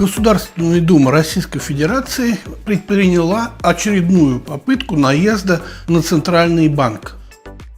Государственная Дума Российской Федерации предприняла очередную попытку наезда на Центральный банк.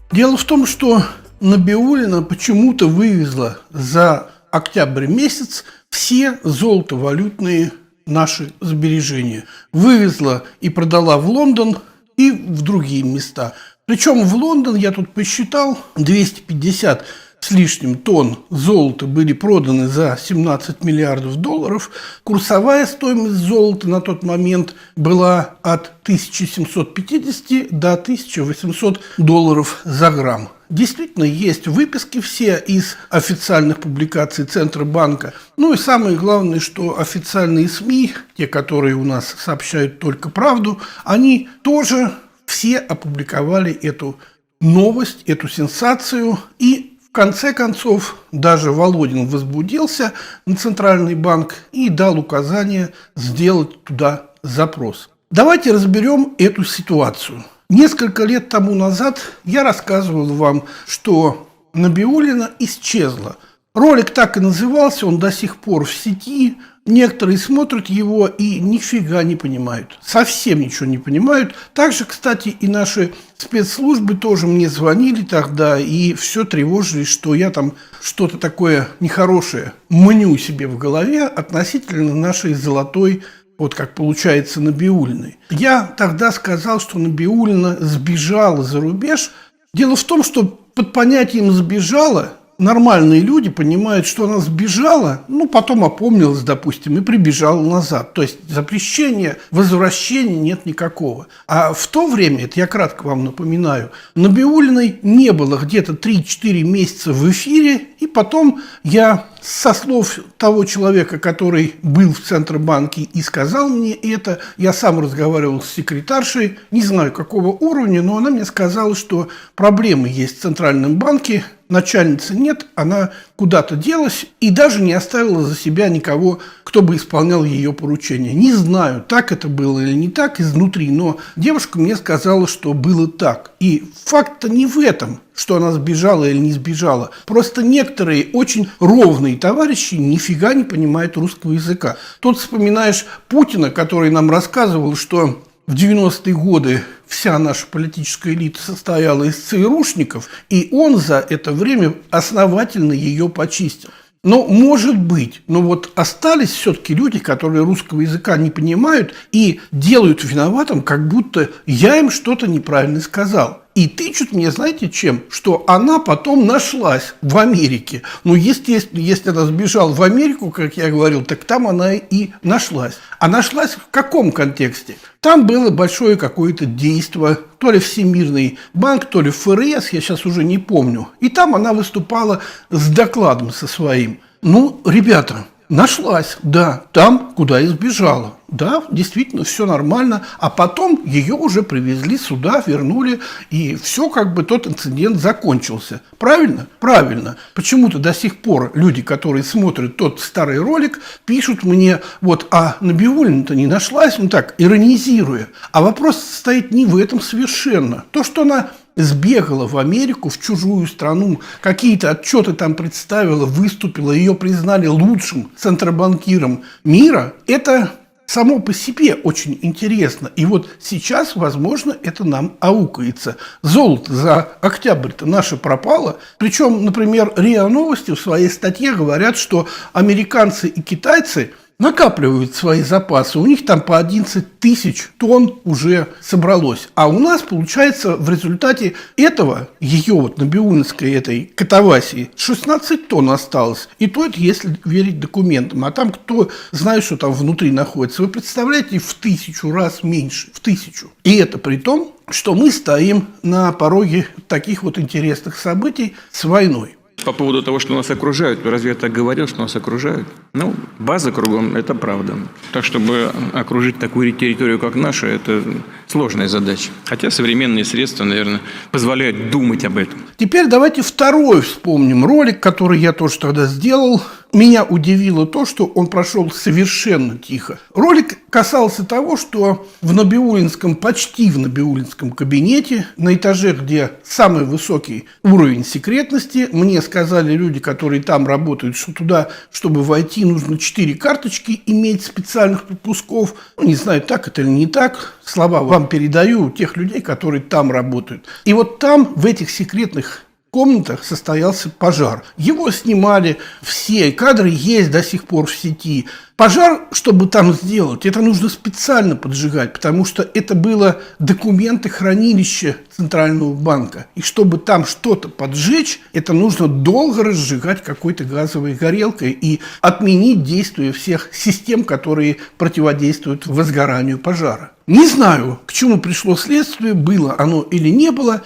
Дело в том, что Набиуллина почему-то вывезла за октябрь месяц все золотовалютные наши сбережения. Вывезла и продала в Лондон и в другие места. Причем в Лондон, я тут посчитал, 250 с лишним тонн золота были проданы за 17 миллиардов долларов. Курсовая стоимость золота на тот момент была от 1750 до 1800 долларов за грамм. Действительно, есть выписки все из официальных публикаций Центробанка. Ну и самое главное, что официальные СМИ, те, которые у нас сообщают только правду, они тоже все опубликовали эту новость, эту сенсацию. И в конце концов даже Володин возбудился на Центральный банк и дал указание сделать туда запрос. Давайте разберем эту ситуацию. Несколько лет тому назад я рассказывал вам, что Набиуллина исчезла. Ролик так и назывался, он до сих пор в сети. Некоторые смотрят его и нифига не понимают. Совсем ничего не понимают. Также, кстати, и наши спецслужбы тоже мне звонили тогда и все тревожились, что я там что-то такое нехорошее мню себе в голове относительно нашей золотой, вот как получается, Набиуллиной. Я тогда сказал, что Набиуллина сбежала за рубеж. Дело в том, что под понятием «сбежала» нормальные люди понимают, что она сбежала, потом опомнилась, допустим, и прибежала назад. То есть запрещения, возвращения нет никакого. А в то время, это я кратко вам напоминаю, Набиуллиной не было где-то 3-4 месяца в эфире, и потом я со слов того человека, который был в Центробанке и сказал мне это, я сам разговаривал с секретаршей, не знаю какого уровня, но она мне сказала, что проблемы есть в Центральном банке, начальницы нет, она куда-то делась и даже не оставила за себя никого, кто бы исполнял ее поручения. Не знаю, так это было или не так изнутри, но девушка мне сказала, что было так. И факт-то не в этом, что она сбежала или не сбежала. Просто некоторые очень ровные товарищи нифига не понимают русского языка. Тут вспоминаешь Путина, который нам рассказывал, что в 90-е годы вся наша политическая элита состояла из ЦРУшников, и он за это время основательно ее почистил. Но может быть, но вот остались все-таки люди, которые русского языка не понимают и делают виноватым, как будто я им что-то неправильно сказал. И тычут мне, знаете, чем? Что она потом нашлась в Америке. Естественно, если она сбежала в Америку, как я говорил, так там она и нашлась. А нашлась в каком контексте? Там было большое какое-то действие, то ли Всемирный банк, то ли ФРС, я сейчас уже не помню. И там она выступала с докладом со своим. Ребята, нашлась, да, там, куда и сбежала. Да, действительно, все нормально. А потом ее уже привезли сюда, вернули, и все, тот инцидент закончился. Правильно? Правильно. Почему-то до сих пор люди, которые смотрят тот старый ролик, пишут мне, а Набиуллина-то не нашлась, так, иронизируя. А вопрос состоит не в этом совершенно. То, что она сбегала в Америку, в чужую страну, какие-то отчеты там представила, выступила, ее признали лучшим центробанкиром мира, это само по себе очень интересно. И сейчас, возможно, это нам аукается. Золото за октябрь-то наше пропало. Причем, например, РИА Новости в своей статье говорят, что американцы и китайцы накапливают свои запасы. У них там по 11 тысяч тонн уже собралось. А у нас, получается, в результате этого, ее Набиуллинской этой катавасии, 16 тонн осталось. И то это если верить документам. А там кто знает, что там внутри находится. Вы представляете, в 1000 раз меньше. В 1000. И это при том, что мы стоим на пороге таких интересных событий с войной. По поводу того, что нас окружают, разве я так говорил, что нас окружают? База кругом – это правда. Так, чтобы окружить такую территорию, как наша, это сложная задача. Хотя современные средства, наверное, позволяют думать об этом. Теперь давайте второй вспомним ролик, который я тоже тогда сделал. Меня удивило то, что он прошел совершенно тихо. Ролик касался того, что почти в Набиуллинском кабинете, на этаже, где самый высокий уровень секретности, мне сказали люди, которые там работают, что туда, чтобы войти, войти, нужно 4 карточки иметь специальных пропусков. Ну, не знаю, так это или не так. Слова вам передаю тех людей, которые там работают. И вот там, в этих секретных комнатах, состоялся пожар. Его снимали все, кадры есть до сих пор в сети. Пожар, чтобы там сделать, это нужно специально поджигать, потому что это было документы хранилища Центрального банка. И чтобы там что-то поджечь, это нужно долго разжигать какой-то газовой горелкой и отменить действие всех систем, которые противодействуют возгоранию пожара. Не знаю, к чему пришло следствие, было оно или не было.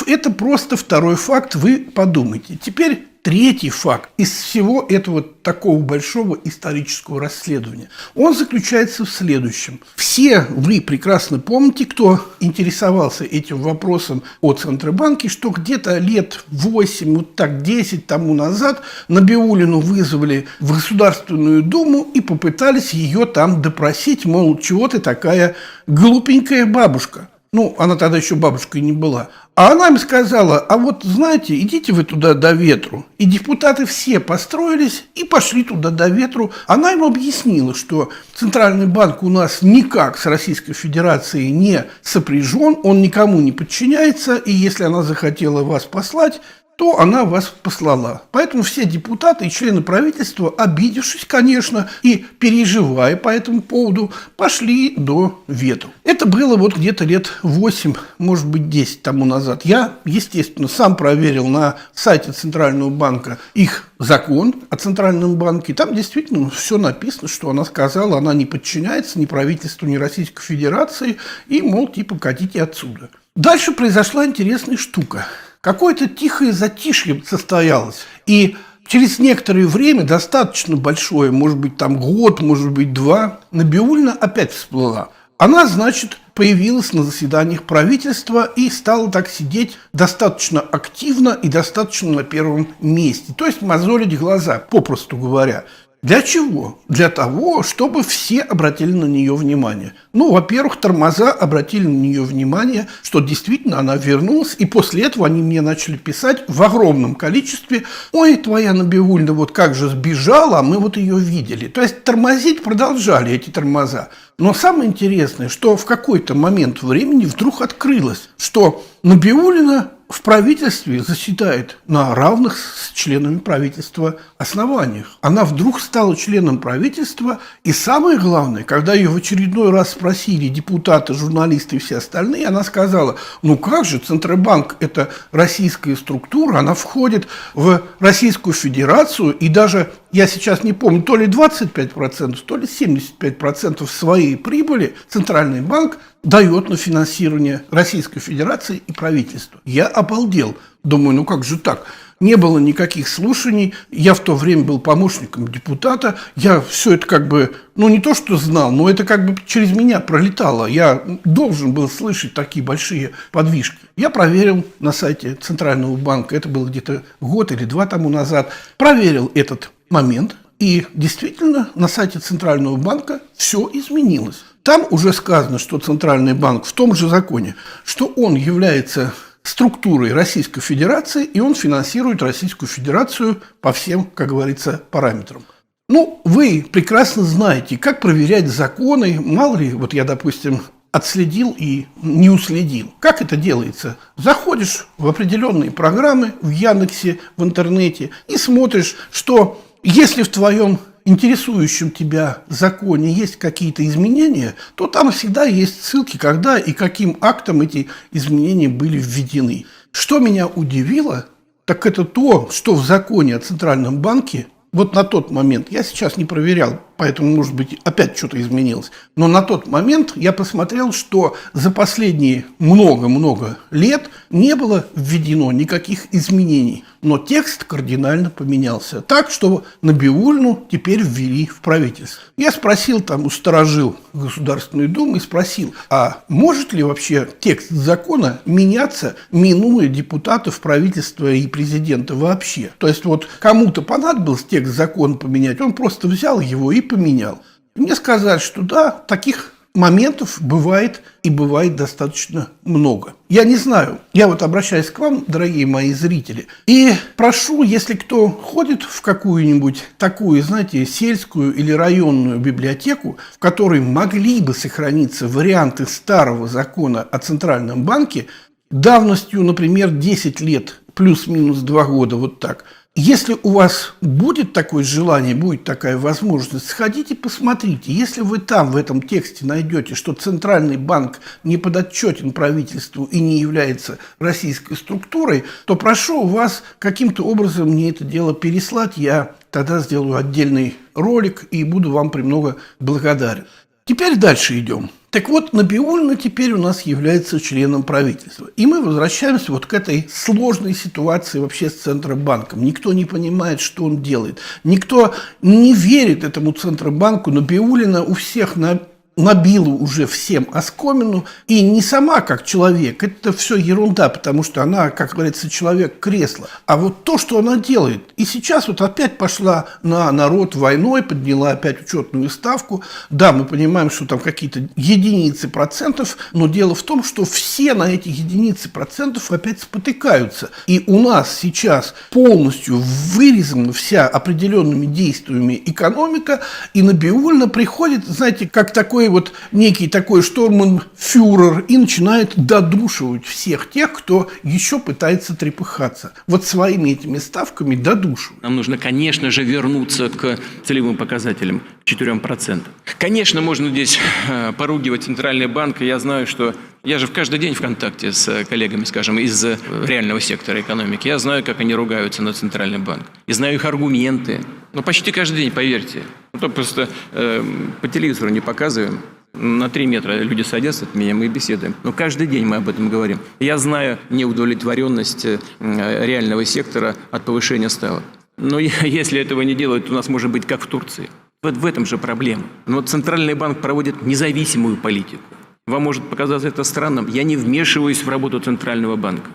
Это просто второй факт, вы подумайте. Теперь третий факт из всего этого такого большого исторического расследования. Он заключается в следующем. Все вы прекрасно помните, кто интересовался этим вопросом о Центробанке, что где-то лет 8, вот так 10 тому назад Набиуллину вызвали в Государственную Думу и попытались ее там допросить, мол, чего ты такая глупенькая бабушка. Ну, она тогда еще бабушкой не была. А она им сказала: а вот, знаете, идите вы туда до ветру. И депутаты все построились и пошли туда до ветру. Она им объяснила, что Центральный банк у нас никак с Российской Федерацией не сопряжен, он никому не подчиняется, и если она захотела вас послать, то она вас послала. Поэтому все депутаты и члены правительства, обидевшись, конечно, и переживая по этому поводу, пошли до ветру. Это было вот где-то лет 8, может быть, 10 тому назад. Я, естественно, сам проверил на сайте Центрального банка их закон о Центральном банке. Там действительно все написано, что она сказала, она не подчиняется ни правительству, ни Российской Федерации, и, мол, типа, катите отсюда. Дальше произошла интересная штука. Какое-то тихое затишье состоялось, и через некоторое время, достаточно большое, может быть, там год, может быть, 2, Набиуллина опять всплыла. Она, значит, появилась на заседаниях правительства и стала так сидеть достаточно активно и достаточно на первом месте. То есть мозолить глаза, попросту говоря. Для чего? Для того, чтобы все обратили на нее внимание. Ну, во-первых, тормоза обратили на нее внимание, что действительно она вернулась, и после этого они мне начали писать в огромном количестве: ой, твоя Набиуллина вот как же сбежала, а мы вот ее видели. То есть тормозить продолжали эти тормоза. Но самое интересное, что в какой-то момент времени вдруг открылось, что Набиуллина в правительстве заседает на равных с членами правительства основаниях. Она вдруг стала членом правительства, и самое главное, когда ее в очередной раз спросили депутаты, журналисты и все остальные, она сказала: ну как же, Центробанк – это российская структура, она входит в Российскую Федерацию, и даже, я сейчас не помню, то ли 25%, то ли 75% своей прибыли Центральный банк дает на финансирование Российской Федерации и правительства. Я обалдел. Думаю, ну как же так? Не было никаких слушаний. Я в то время был помощником депутата. Я все это как бы, ну не то что знал, но это как бы через меня пролетало. Я должен был слышать такие большие подвижки. Я проверил на сайте Центрального банка, это было где-то год или 2 тому назад, проверил этот момент. И действительно, на сайте Центрального банка все изменилось. Там уже сказано, что Центральный банк в том же законе, что он является структурой Российской Федерации, и он финансирует Российскую Федерацию по всем, как говорится, параметрам. Ну, вы прекрасно знаете, как проверять законы. Мало ли, вот я, допустим, отследил и не уследил. Как это делается? Заходишь в определенные программы в Яндексе, в интернете и смотришь, что если в твоем интересующем тебя законе есть какие-то изменения, то там всегда есть ссылки, когда и каким актом эти изменения были введены. Что меня удивило, так это то, что в законе о Центральном банке, вот на тот момент, я сейчас не проверял, поэтому, может быть, опять что-то изменилось, но на тот момент я посмотрел, что за последние много-много лет не было введено никаких изменений, но текст кардинально поменялся. Так, что Набиуллину теперь ввели в правительство. Я спросил там у старожил Государственной Думы, спросил, а может ли вообще текст закона меняться, минуя депутатов, правительства и президента вообще? То есть вот кому-то понадобилось текст закона поменять, он просто взял его и поменял. Мне сказали, что да, таких моментов бывает и бывает достаточно много. Я не знаю, я вот обращаюсь к вам, дорогие мои зрители, и прошу, если кто ходит в какую-нибудь такую, знаете, сельскую или районную библиотеку, в которой могли бы сохраниться варианты старого закона о Центральном банке, давностью, например, 10 лет, плюс-минус 2 года, вот так. Если у вас будет такое желание, будет такая возможность, сходите, посмотрите. Если вы там, в этом тексте найдете, что Центральный банк не подотчетен правительству и не является российской структурой, то прошу вас каким-то образом мне это дело переслать. Я тогда сделаю отдельный ролик и буду вам премного благодарен. Теперь дальше идем. Так вот, Набиуллина теперь у нас является членом правительства. И мы возвращаемся вот к этой сложной ситуации вообще с Центробанком. Никто не понимает, что он делает. Никто не верит этому Центробанку. Набиуллина у всех набила уже всем оскомину, и не сама как человек, это все ерунда, потому что она, как говорится, человек кресла, а вот то, что она делает. И сейчас вот опять пошла на народ войной, подняла опять учетную ставку. Да, мы понимаем, что там какие-то единицы процентов, но дело в том, что все на эти единицы процентов опять спотыкаются. И у нас сейчас полностью вырезана вся определенными действиями экономика, и Набиуллина приходит, знаете, как такой вот некий такой штурманфюрер и начинает додушивать всех тех, кто еще пытается трепыхаться. Вот своими этими ставками додушивать. Нам нужно, конечно же, вернуться к целевым показателям, к 4%. Конечно, можно здесь поругивать Центральный банк. Я знаю, что я же каждый день в контакте с коллегами, скажем, из реального сектора экономики. Я знаю, как они ругаются на Центральный банк. И знаю их аргументы. Но почти каждый день, поверьте. То просто по телевизору не показываем. На 3 метра люди садятся от меня, мы беседуем. Но каждый день мы об этом говорим. Я знаю неудовлетворенность реального сектора от повышения ставок. Но если этого не делать, то у нас может быть как в Турции. Вот в этом же проблема. Но Центральный банк проводит независимую политику. Вам может показаться это странным. Я не вмешиваюсь в работу Центрального банка,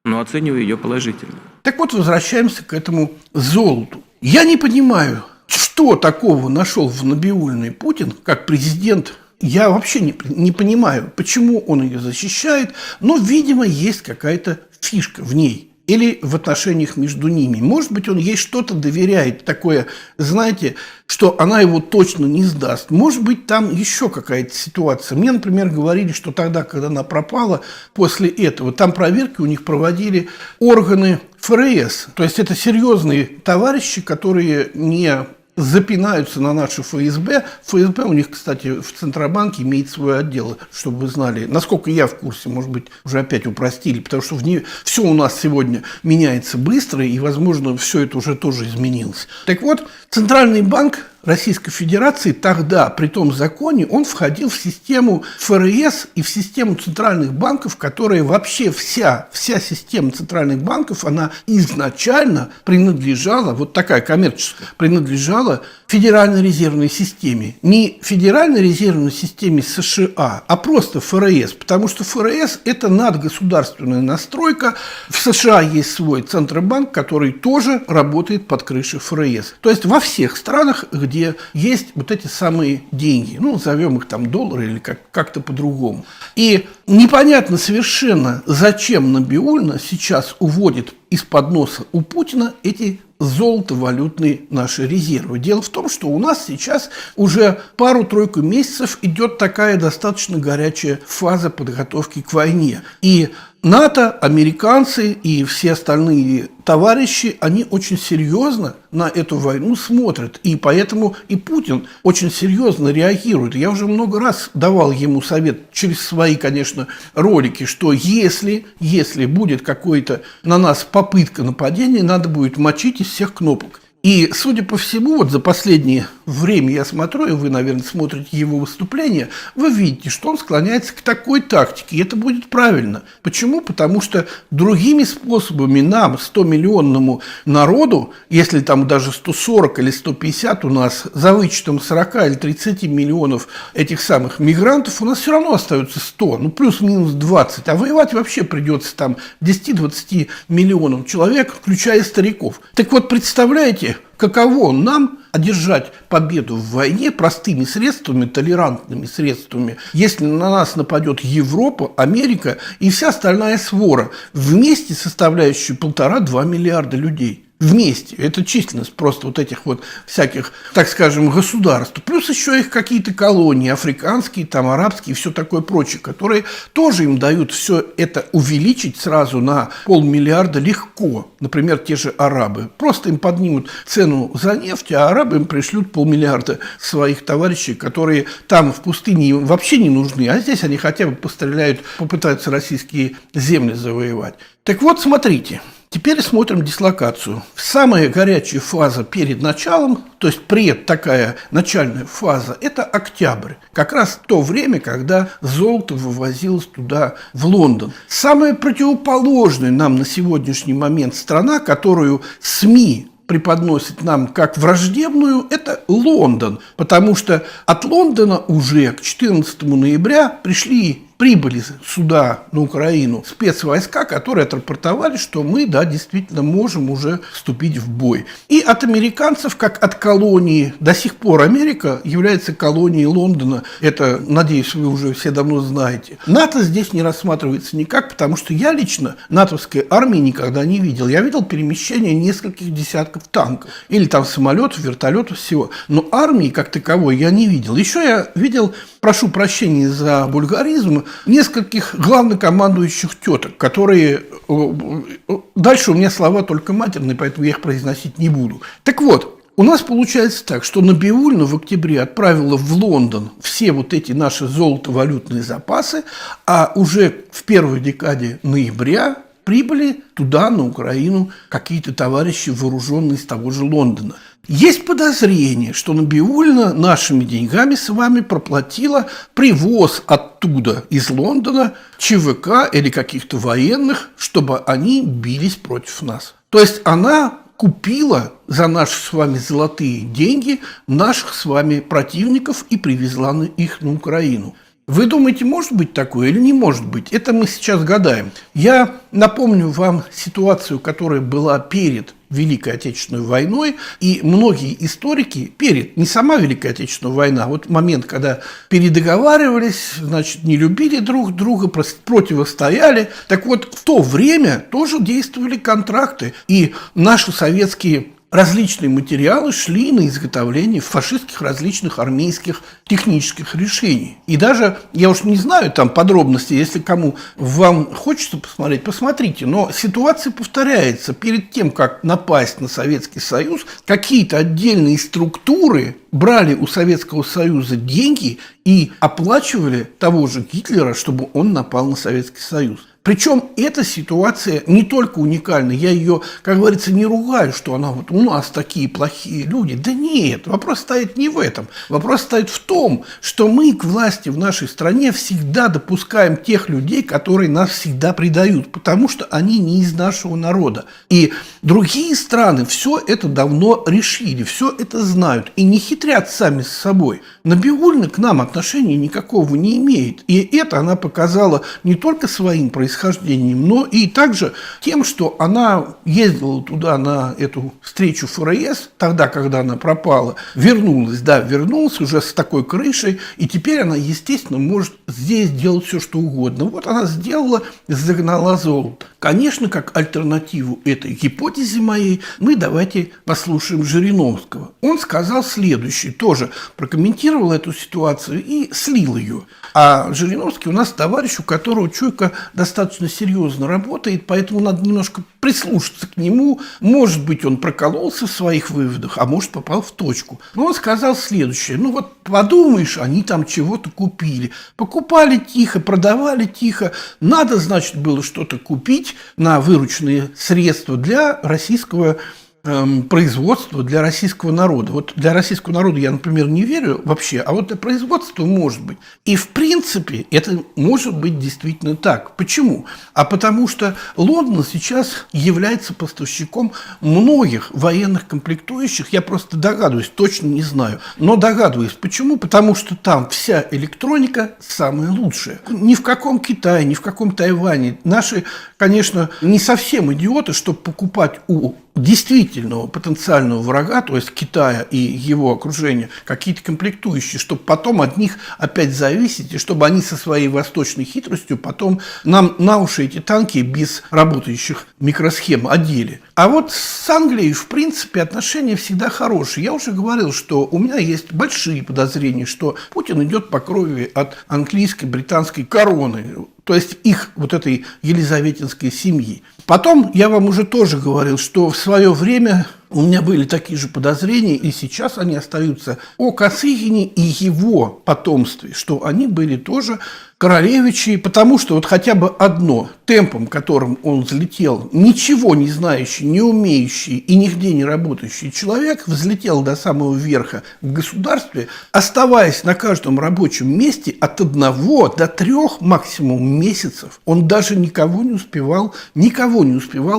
но оцениваю ее положительно. Так вот, возвращаемся к этому золоту. Я не понимаю, что такого нашел в Набиуллиной Путин, как президент. Я вообще не понимаю, почему он ее защищает, но, видимо, есть какая-то фишка в ней. Или в отношениях между ними. Может быть, он ей что-то доверяет, такое, знаете, что она его точно не сдаст. Может быть, там еще какая-то ситуация. Мне, например, говорили, что тогда, когда она пропала, после этого, там проверки у них проводили органы ФРС. То есть, это серьезные товарищи, которые не запинаются на наше ФСБ. ФСБ у них, кстати, в Центробанке имеет свой отдел, чтобы вы знали. Насколько я в курсе, может быть, уже опять упростили, потому что все у нас сегодня меняется быстро, и, возможно, все это уже тоже изменилось. Так вот, Центральный банк Российской Федерации тогда, при том законе, он входил в систему ФРС и в систему центральных банков, которая вообще вся система центральных банков, она изначально принадлежала, вот такая коммерческая, принадлежала Федеральной резервной системе. Не Федеральной резервной системе США, а просто ФРС, потому что ФРС – это надгосударственная настройка. В США есть свой Центробанк, который тоже работает под крышей ФРС. То есть во всех странах, где есть вот эти самые деньги, ну, назовем их там доллары или как-то по-другому. И непонятно совершенно, зачем Набиуллина сейчас уводит из-под носа у Путина эти золотовалютные наши резервы. Дело в том, что у нас сейчас уже пару-тройку месяцев идет такая достаточно горячая фаза подготовки к войне. И НАТО, американцы и все остальные товарищи, они очень серьезно на эту войну смотрят. И поэтому и Путин очень серьезно реагирует. Я уже много раз давал ему совет через свои, конечно, ролики, что если будет какой-то на нас попытка нападения, надо будет мочить из всех кнопок. И, судя по всему, вот за последнее время я смотрю, и вы, наверное, смотрите его выступления, вы видите, что он склоняется к такой тактике, и это будет правильно. Почему? Потому что другими способами нам, 100-миллионному народу, если там даже 140 или 150 у нас, за вычетом 40 или 30 миллионов этих самых мигрантов, у нас все равно остается 100, ну плюс-минус 20, а воевать вообще придется там 10-20 миллионам человек, включая стариков. Так вот, представляете, Каково нам одержать победу в войне простыми средствами, толерантными средствами, если на нас нападет Европа, Америка и вся остальная свора, вместе составляющая 1,5-2 миллиарда людей? Вместе. Это численность просто вот этих вот всяких, так скажем, государств. Плюс еще их какие-то колонии, африканские, там, арабские и все такое прочее, которые тоже им дают все это увеличить сразу на 500 миллиарда легко. Например, те же арабы. Просто им поднимут цену за нефть, а арабы им пришлют 500 миллиарда своих товарищей, которые там в пустыне им вообще не нужны, а здесь они хотя бы постреляют, попытаются российские земли завоевать. Так вот, смотрите. Теперь смотрим дислокацию. Самая горячая фаза перед началом, то есть такая начальная фаза, это октябрь. Как раз то время, когда золото вывозилось туда, в Лондон. Самая противоположная нам на сегодняшний момент страна, которую СМИ преподносит нам как враждебную, это Лондон. Потому что от Лондона уже к 14 ноября прибыли сюда, на Украину, спецвойска, которые отрапортовали, что мы, да, действительно можем уже вступить в бой. И от американцев, как от колонии, до сих пор Америка является колонией Лондона. Это, надеюсь, вы уже все давно знаете. НАТО здесь не рассматривается никак, потому что я лично натовской армии никогда не видел. Я видел перемещение нескольких десятков танков. Или там самолетов, вертолетов, всего. Но армии, как таковой, я не видел. Еще я видел, прошу прощения за бульгаризм, нескольких главнокомандующих теток, которые... Дальше у меня слова только матерные, поэтому я их произносить не буду. Так вот, у нас получается так, что Набиуллина в октябре отправила в Лондон все вот эти наши золотовалютные запасы, а уже в первой декаде ноября прибыли туда, на Украину, какие-то товарищи, вооруженные из того же Лондона. Есть подозрение, что Набиуллина нашими деньгами с вами проплатила привоз оттуда, из Лондона, ЧВК или каких-то военных, чтобы они бились против нас. То есть она купила за наши с вами золотые деньги наших с вами противников и привезла их на Украину. Вы думаете, может быть такое или не может быть? Это мы сейчас гадаем. Я напомню вам ситуацию, которая была перед Великой Отечественной войной, и многие историки не сама Великая Отечественная война, а вот момент, когда передоговаривались, значит, не любили друг друга, противостояли. Так вот, в то время тоже действовали контракты, и наши советские различные материалы шли на изготовление фашистских различных армейских технических решений. И даже, я уж не знаю там подробностей, если кому вам хочется посмотреть, посмотрите. Но ситуация повторяется. Перед тем, как напасть на Советский Союз, какие-то отдельные структуры брали у Советского Союза деньги и оплачивали того же Гитлера, чтобы он напал на Советский Союз. Причем эта ситуация не только уникальна, я ее, как говорится, не ругаю, что она вот у нас такие плохие люди. Да нет, вопрос стоит не в этом. Вопрос стоит в том, что мы к власти в нашей стране всегда допускаем тех людей, которые нас всегда предают, потому что они не из нашего народа. И другие страны все это давно решили, все это знают и не хитрят сами с собой. Набиуллина к нам отношения никакого не имеет. И это она показала не только своим происхождением, но и также тем, что она ездила туда на эту встречу ФРС, тогда, когда она пропала, вернулась уже с такой крышей, и теперь она, естественно, может здесь делать все, что угодно. Вот она сделала, загнала золото. Конечно, как альтернативу этой гипотезе моей, мы давайте послушаем Жириновского. Он сказал следующее, тоже прокомментировал эту ситуацию и слил ее. А Жириновский у нас товарищ, у которого чуйка достаточно серьезно работает, поэтому надо немножко прислушаться к нему. Может быть, он прокололся в своих выводах, а может, попал в точку. Но он сказал следующее. Ну вот подумаешь, они там чего-то купили. Покупали тихо, продавали тихо. Надо, значит, было что-то купить на вырученные средства для российского производства, для российского народа. Вот для российского народа я, например, не верю вообще, а вот для производства может быть. И в принципе это может быть действительно так. Почему? А потому что Лондон сейчас является поставщиком многих военных комплектующих. Я просто догадываюсь, точно не знаю, но догадываюсь. Почему? Потому что там вся электроника самая лучшая. Ни в каком Китае, ни в каком Тайване. Наши, конечно, не совсем идиоты, чтобы покупать у действительного потенциального врага, то есть Китая и его окружения, какие-то комплектующие, чтобы потом от них опять зависеть, и чтобы они со своей восточной хитростью потом нам на уши эти танки без работающих микросхем одели. А вот с Англией, в принципе, отношения всегда хорошие. Я уже говорил, что у меня есть большие подозрения, что Путин идет по крови от английской, британской короны, то есть их вот этой елизаветинской семьи. Потом я вам уже тоже говорил, что в свое время у меня были такие же подозрения, и сейчас они остаются о Косыгине и его потомстве, что они были тоже королевичи, потому что вот хотя бы одно, темпом, которым он взлетел, ничего не знающий, не умеющий и нигде не работающий человек взлетел до самого верха в государстве, оставаясь на каждом рабочем месте от 1 до 3 максимум месяцев. Он даже никого не успевал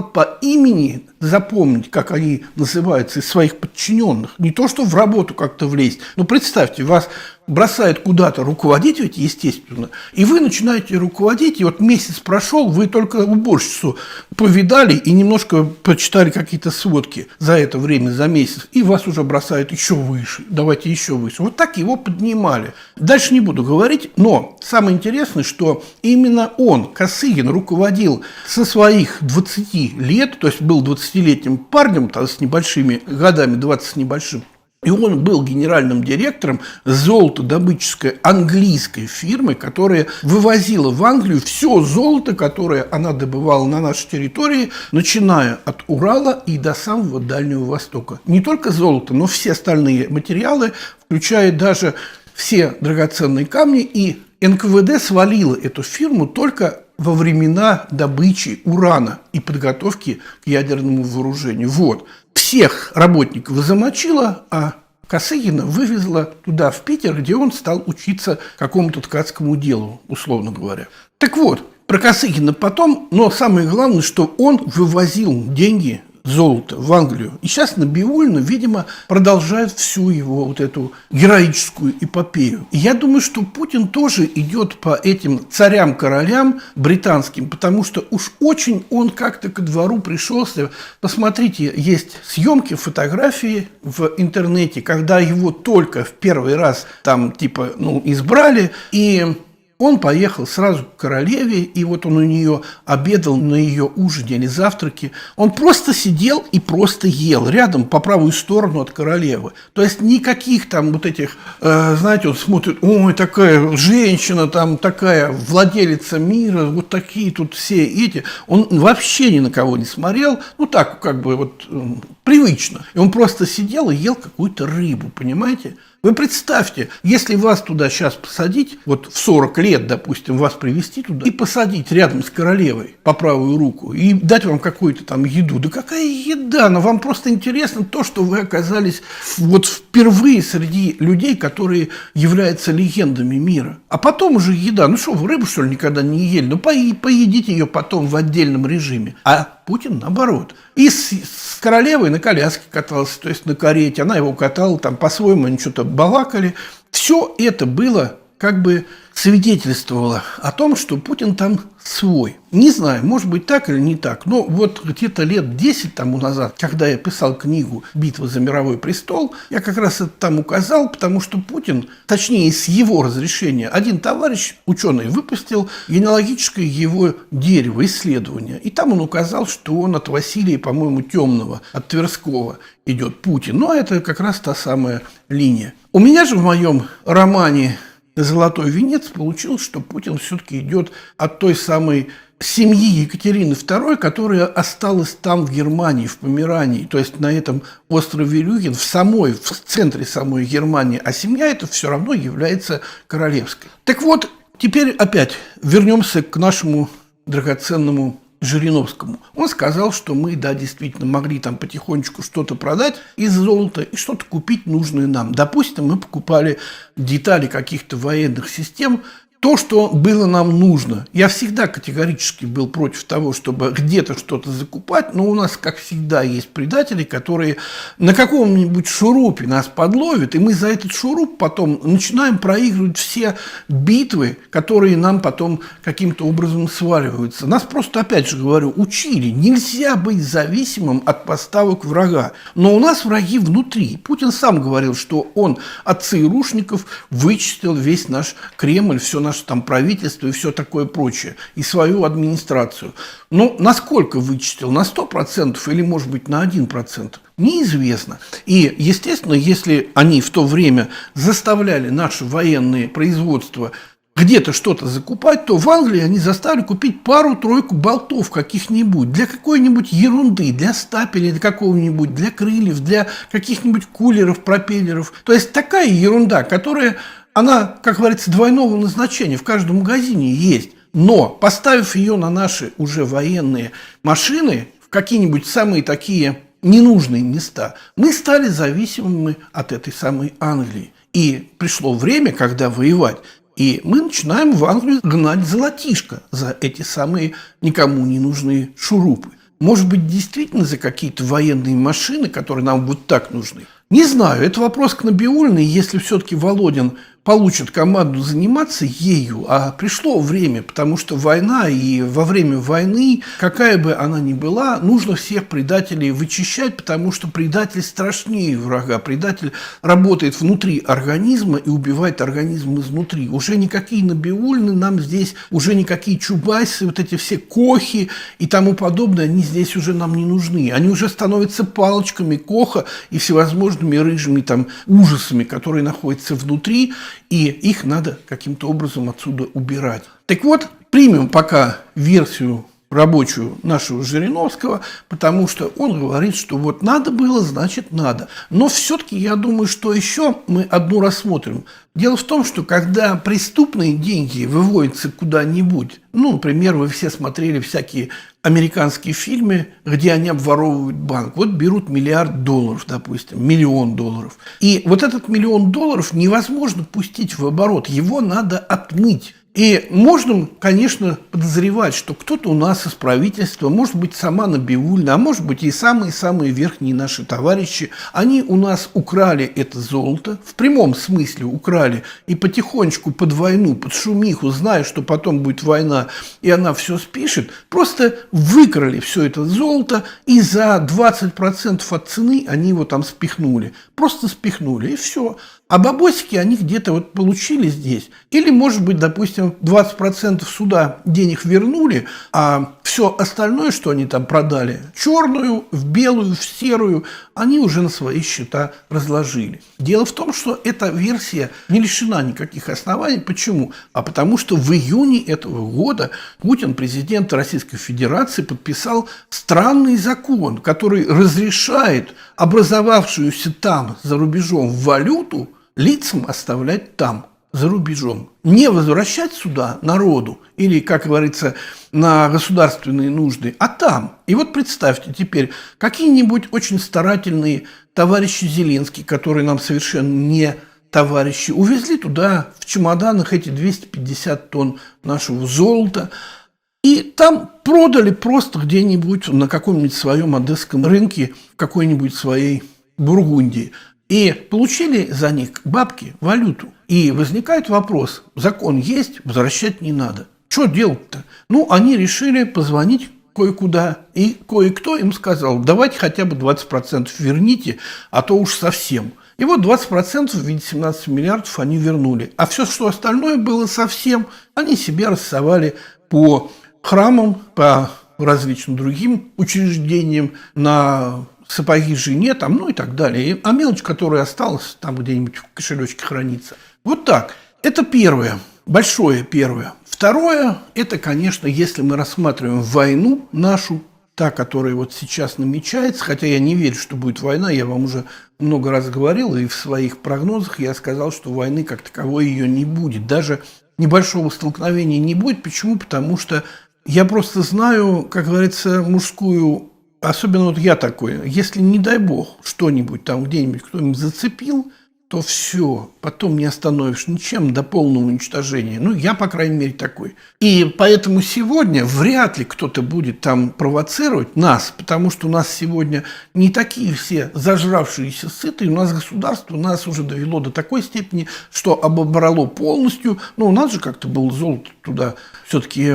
по имени запомнить, как они называются, из своих подчиненных. Не то, что в работу как-то влезть. Но представьте, вас бросает куда-то руководить, ведь естественно, и вы начинаете руководить, и вот месяц прошел, вы только уборщицу повидали и немножко почитали какие-то сводки за это время, за месяц, и вас уже бросают еще выше, давайте еще выше. Вот так его поднимали. Дальше не буду говорить, но самое интересное, что именно он, Косыгин, руководил со своих 20 лет, то есть был 20-летним парнем, с небольшими годами, 20 с небольшим, и он был генеральным директором золотодобытческой английской фирмы, которая вывозила в Англию все золото, которое она добывала на нашей территории, начиная от Урала и до самого Дальнего Востока. Не только золото, но все остальные материалы, включая даже все драгоценные камни. И НКВД свалило эту фирму только во времена добычи урана и подготовки к ядерному вооружению. Вот. Всех работников замочила, а Косыгина вывезла туда, в Питер, где он стал учиться какому-то ткацкому делу, условно говоря. Так вот, про Косыгина потом, но самое главное, что он вывозил деньги, золото в Англию. И сейчас Набиуллина, видимо, продолжает всю его вот эту героическую эпопею. И я думаю, что Путин тоже идет по этим царям-королям британским, потому что уж очень он как-то ко двору пришелся. Посмотрите, есть съемки, фотографии в интернете, когда его только в первый раз там избрали, и он поехал сразу к королеве, и вот он у нее обедал на ее ужине или завтраке. Он просто сидел и просто ел рядом по правую сторону от королевы. То есть никаких там вот этих, знаете, он смотрит, ой, такая женщина, там такая владелица мира, вот такие тут все эти. Он вообще ни на кого не смотрел, так как бы вот привычно. И он просто сидел и ел какую-то рыбу, понимаете? Вы представьте, если вас туда сейчас посадить, вот в 40 лет, допустим, вас привезти туда и посадить рядом с королевой по правую руку и дать вам какую-то там еду. Да какая еда? Но вам просто интересно то, что вы оказались вот впервые среди людей, которые являются легендами мира. А потом уже еда. Ну что, вы рыбу, что ли, никогда не ели? Ну, поедите ее потом в отдельном режиме. А Путин наоборот. И с королевой на коляске катался, то есть на карете. Она его катала, там по-своему они что-то балакали. Все это было как бы свидетельствовало о том, что Путин там свой. Не знаю, может быть так или не так, но вот где-то лет 10 тому назад, когда я писал книгу «Битва за мировой престол», я как раз это там указал, потому что Путин, точнее с его разрешения, один товарищ, ученый, выпустил генеалогическое его дерево, исследование. И там он указал, что он от Василия, по-моему, Темного, от Тверского идет Путин. Но это как раз та самая линия. У меня же в моем романе «Золотой венец» получилось, что Путин все-таки идет от той самой семьи Екатерины II, которая осталась там, в Германии, в Померании, то есть на этом острове Рюген, в центре самой Германии, а семья эта все равно является королевской. Так вот, теперь опять вернемся к нашему драгоценному Жириновскому. Он сказал, что мы, да, действительно могли там потихонечку что-то продать из золота и что-то купить нужное нам. Допустим, мы покупали детали каких-то военных систем, то, что было нам нужно. Я всегда категорически был против того, чтобы где-то что-то закупать, но у нас, как всегда, есть предатели, которые на каком-нибудь шурупе нас подловят, и мы за этот шуруп потом начинаем проигрывать все битвы, которые нам потом каким-то образом сваливаются. Нас просто, опять же говорю, учили. Нельзя быть зависимым от поставок врага. Но у нас враги внутри. Путин сам говорил, что он от ЦРУшников вычистил весь наш Кремль, все наше там правительство и все такое прочее, и свою администрацию. Но насколько вычистил? На 100% или, может быть, на 1%? Неизвестно. И, естественно, если они в то время заставляли наши военные производства где-то что-то закупать, то в Англии они заставили купить пару-тройку болтов каких-нибудь для какой-нибудь ерунды, для стапелей, для какого-нибудь, для крыльев, для каких-нибудь кулеров, пропеллеров. То есть такая ерунда, которая, она, как говорится, двойного назначения в каждом магазине есть. Но, поставив ее на наши уже военные машины, в какие-нибудь самые такие ненужные места, мы стали зависимыми от этой самой Англии. И пришло время, когда воевать. И мы начинаем в Англию гнать золотишко за эти самые никому не нужные шурупы. Может быть, действительно за какие-то военные машины, которые нам вот так нужны? Не знаю, это вопрос к Набиуллиной. Если все-таки Володин получит команду заниматься ею, а пришло время, потому что война, и во время войны, какая бы она ни была, нужно всех предателей вычищать, потому что предатель страшнее врага. Предатель работает внутри организма и убивает организм изнутри. Уже никакие Набиуллины нам здесь, уже никакие Чубайсы, вот эти все Кохи и тому подобное, они здесь уже нам не нужны. Они уже становятся палочками Коха и всевозможными рыжими там ужасами, которые находятся внутри, и их надо каким-то образом отсюда убирать. Так вот, примем пока версию рабочую нашего Жириновского, потому что он говорит, что вот надо было, значит надо. Но все-таки я думаю, что еще мы одну рассмотрим. Дело в том, что когда преступные деньги выводятся куда-нибудь, ну, например, вы все смотрели всякие американские фильмы, где они обворовывают банк. Вот берут $1 миллиард, допустим, $1 миллион. И вот этот $1 миллион невозможно пустить в оборот, его надо отмыть. И можно, конечно, подозревать, что кто-то у нас из правительства, может быть, сама Набиуллина, а может быть, и самые-самые верхние наши товарищи, они у нас украли это золото, в прямом смысле украли, и потихонечку под войну, под шумиху, зная, что потом будет война, и она все спишет, просто выкрали все это золото, и за 20% от цены они его там спихнули. Просто спихнули, и все. А бабосики они где-то вот получили здесь. Или, может быть, допустим, 20% суда денег вернули, а все остальное, что они там продали, черную, в белую, в серую, они уже на свои счета разложили. Дело в том, что эта версия не лишена никаких оснований. Почему? А потому что в июне этого года Путин, президент Российской Федерации, подписал странный закон, который разрешает образовавшуюся там, за рубежом, валюту лицам оставлять там, за рубежом. Не возвращать сюда народу или, как говорится, на государственные нужды, а там. И вот представьте теперь, какие-нибудь очень старательные товарищи Зеленский, которые нам совершенно не товарищи, увезли туда в чемоданах эти 250 тонн нашего золота, и там продали просто где-нибудь на каком-нибудь своем одесском рынке, в какой-нибудь своей Бургундии. И получили за них бабки, валюту. И возникает вопрос, закон есть, возвращать не надо. Что делать-то? Ну, они решили позвонить кое-куда, и кое-кто им сказал, давайте хотя бы 20% верните, а то уж совсем. И вот 20% в виде 17 миллиардов они вернули. А все, что остальное было совсем, они себе рассовали по храмам, по различным другим учреждениям, на сапоги жене, там, ну и так далее. А мелочь, которая осталась, там где-нибудь в кошелечке хранится. Вот так. Это первое. Большое первое. Второе, это, конечно, если мы рассматриваем войну нашу, та, которая вот сейчас намечается, хотя я не верю, что будет война, я вам уже много раз говорил, и в своих прогнозах я сказал, что войны как таковой ее не будет. Даже небольшого столкновения не будет. Почему? Потому что я просто знаю, как говорится, мужскую... Особенно вот я такой, если, не дай бог, что-нибудь там где-нибудь кто-нибудь зацепил, то все, потом не остановишь ничем до полного уничтожения. Ну, я, по крайней мере, такой. И поэтому сегодня вряд ли кто-то будет там провоцировать нас, потому что у нас сегодня не такие все зажравшиеся сытые, у нас государство нас уже довело до такой степени, что обобрало полностью, ну, у нас же как-то было золото туда все-таки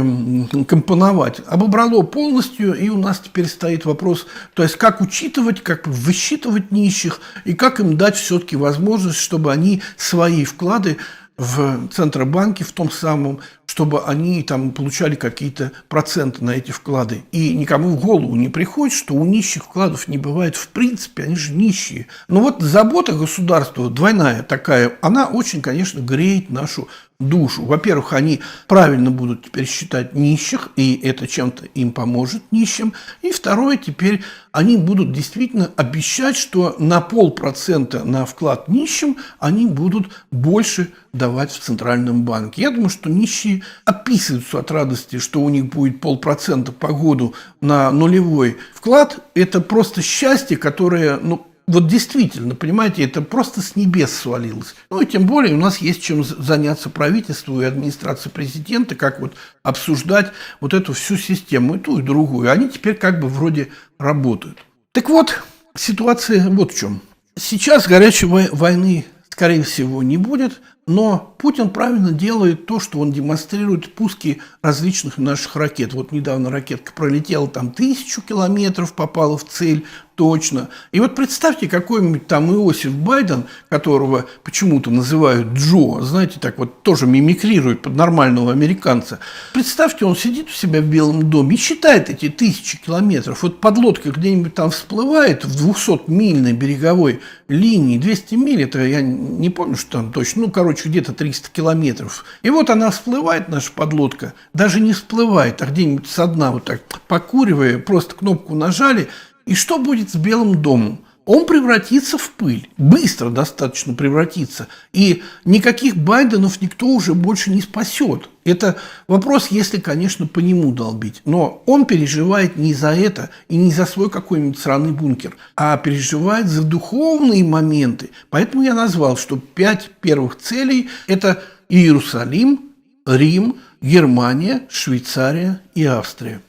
компоновать, обобрало полностью, и у нас теперь стоит вопрос, то есть как учитывать, как высчитывать нищих, и как им дать все-таки возможность, чтобы они свои вклады в Центробанке, в том самом, чтобы они там получали какие-то проценты на эти вклады. И никому в голову не приходит, что у нищих вкладов не бывает в принципе, они же нищие. Но вот забота государства двойная такая, она очень, конечно, греет нашу душу. Во-первых, они правильно будут теперь считать нищих, и это чем-то им поможет, нищим. И второе, теперь они будут действительно обещать, что на 0,5% на вклад нищим они будут больше давать в Центральном банке. Я думаю, что нищие описываются от радости, что у них будет 0,5% по году на нулевой вклад. Это просто счастье, которое, ну, вот действительно, понимаете, это просто с небес свалилось. Ну и тем более у нас есть чем заняться правительству и администрации президента, как вот обсуждать вот эту всю систему, и ту, и другую. Они теперь как бы вроде работают. Так вот, ситуация вот в чем. Сейчас горячей войны, скорее всего, не будет, но Путин правильно делает то, что он демонстрирует пуски различных наших ракет. Вот недавно ракетка пролетела там 1000 километров, попала в цель точно. И вот представьте, какой-нибудь там Иосиф Байден, которого почему-то называют Джо, знаете, так вот тоже мимикрирует под нормального американца. Представьте, он сидит у себя в Белом доме и считает эти 1000 километров. Вот подлодка где-нибудь там всплывает в 200-мильной береговой линии, 200 миль, это я не помню, что там точно, ну, короче, где-то 300 километров. И вот она всплывает, наша подлодка, даже не всплывает, а где-нибудь со дна вот так покуривая, просто кнопку нажали. И что будет с Белым домом? Он превратится в пыль, быстро достаточно превратится. И никаких Байденов никто уже больше не спасет. Это вопрос, если, конечно, по нему долбить. Но он переживает не за это и не за свой какой-нибудь сраный бункер, а переживает за духовные моменты. Поэтому я назвал, что 5 первых целей – это Иерусалим, Рим, Германия, Швейцария и Австрия.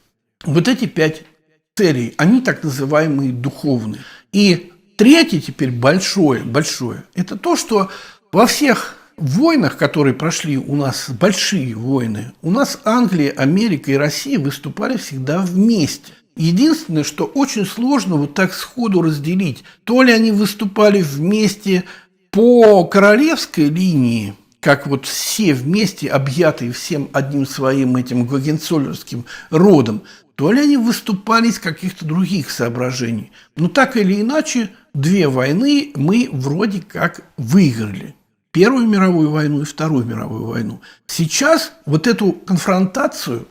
Вот эти 5 целей, они так называемые духовные. И третье теперь большое, это то, что во всех войнах, которые прошли у нас, большие войны, у нас Англия, Америка и Россия выступали всегда вместе. Единственное, что очень сложно вот так сходу разделить, то ли они выступали вместе по королевской линии, как вот все вместе, объятые всем одним своим этим гогенцоллернским родом, то ли они выступали из каких-то других соображений. Но так или иначе, 2 войны мы вроде как выиграли. Первую мировую войну и Вторую мировую войну. Сейчас вот эту конфронтацию,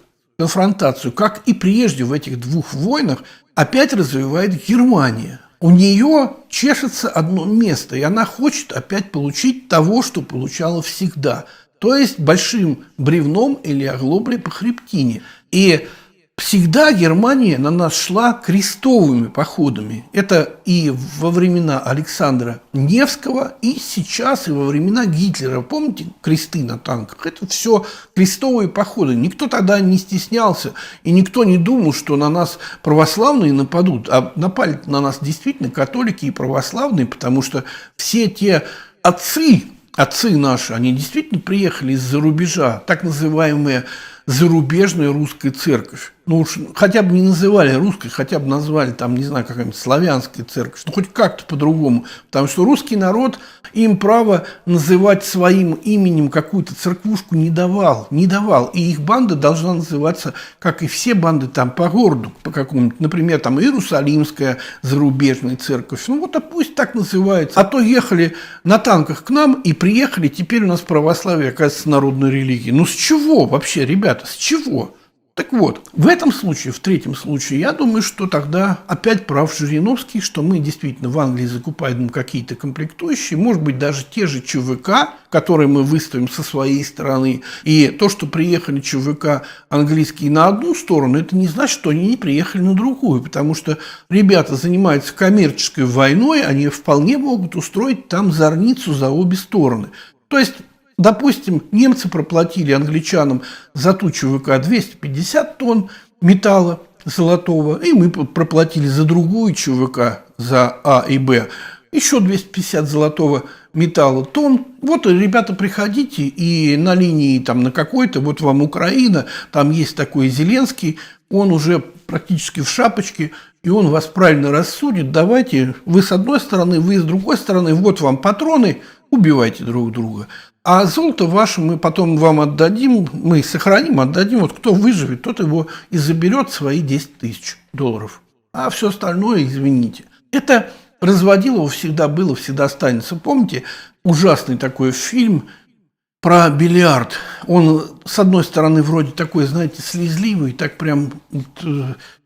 как и прежде в этих 2 войнах, опять развивает Германия. У нее чешется одно место, и она хочет опять получить того, что получала всегда. То есть большим бревном или оглоблей по хребтине. И всегда Германия на нас шла крестовыми походами. Это и во времена Александра Невского, и сейчас, и во времена Гитлера. Помните кресты на танках? Это все крестовые походы. Никто тогда не стеснялся, и никто не думал, что на нас православные нападут. А напали на нас действительно католики и православные, потому что все те отцы наши, они действительно приехали из-за рубежа, так называемая зарубежная русская церковь. Ну уж хотя бы не называли русской, хотя бы назвали там, не знаю, какая-нибудь славянская церковь, ну хоть как-то по-другому. Потому что русский народ им право называть своим именем какую-то церквушку не давал. И их банда должна называться, как и все банды там по городу, по какому-нибудь, например, там Иерусалимская зарубежная церковь. Ну вот, а пусть так называется. А то ехали на танках к нам и приехали, теперь у нас православие, оказывается, народной религией. Ну с чего вообще, ребята, с чего? Так вот, в этом случае, в третьем случае, я думаю, что тогда опять прав Жириновский, что мы действительно в Англии закупаем какие-то комплектующие, может быть, даже те же ЧВК, которые мы выставим со своей стороны. И то, что приехали ЧВК английские на одну сторону, это не значит, что они не приехали на другую, потому что ребята занимаются коммерческой войной, они вполне могут устроить там зорницу за обе стороны. То есть, допустим, немцы проплатили англичанам за ту ЧВК 250 тонн металла золотого, и мы проплатили за другую ЧВК, за А и Б, еще 250 золотого металла тонн. Вот, ребята, приходите, и на линии там на какой-то, вот вам Украина, там есть такой Зеленский, он уже практически в шапочке, и он вас правильно рассудит. Давайте, вы с одной стороны, вы с другой стороны, вот вам патроны, убивайте друг друга. А золото ваше мы потом вам отдадим, мы сохраним, отдадим. Вот кто выживет, тот его и заберет свои 10 тысяч долларов. А все остальное, извините. Это Разводилово всегда было, всегда останется. Помните ужасный такой фильм про бильярд? Он, с одной стороны, вроде такой, знаете, слезливый, так прям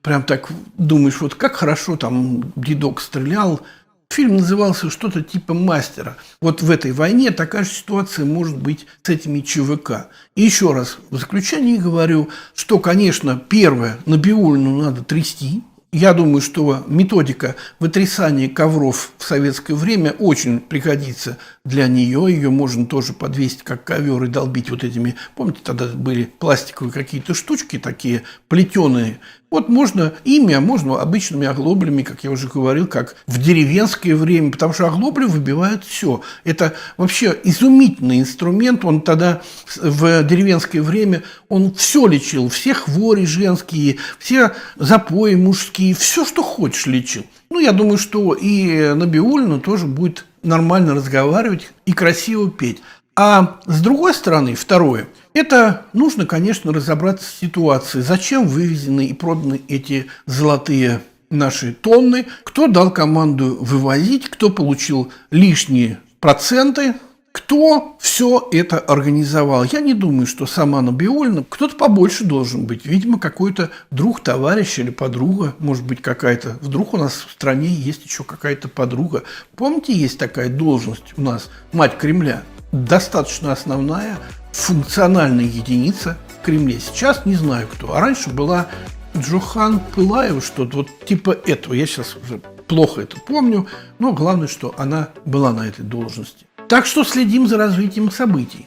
так думаешь, вот как хорошо там дедок стрелял. Фильм назывался что-то типа «Мастера». Вот в этой войне такая же ситуация может быть с этими ЧВК. И еще раз в заключении говорю, что, конечно, первое, Набиуллину надо трясти. Я думаю, что методика вытрясания ковров в советское время очень пригодится для нее. Ее можно тоже подвесить как ковер и долбить вот этими, помните, тогда были пластиковые какие-то штучки такие плетеные. Вот можно ими, а можно обычными оглоблями, как я уже говорил, как в деревенское время, потому что оглобли выбивают все. Это вообще изумительный инструмент. Он тогда в деревенское время, он все лечил, все хвори женские, все запои мужские, все, что хочешь, лечил. Ну, я думаю, что и Набиуллина тоже будет нормально разговаривать и красиво петь. А с другой стороны, второе, это нужно, конечно, разобраться с ситуацией. Зачем вывезены и проданы эти золотые наши тонны? Кто дал команду вывозить? Кто получил лишние проценты? Кто все это организовал? Я не думаю, что сама Набиуллина. Кто-то побольше должен быть. Видимо, какой-то друг, товарищ или подруга. Может быть, какая-то. Вдруг у нас в стране есть еще какая-то подруга. Помните, есть такая должность у нас, мать Кремля? Достаточно основная функциональная единица в Кремле. Сейчас не знаю кто. А раньше была Джохан Пылаева, что-то вот типа этого. Я сейчас уже плохо это помню. Но главное, что она была на этой должности. Так что следим за развитием событий.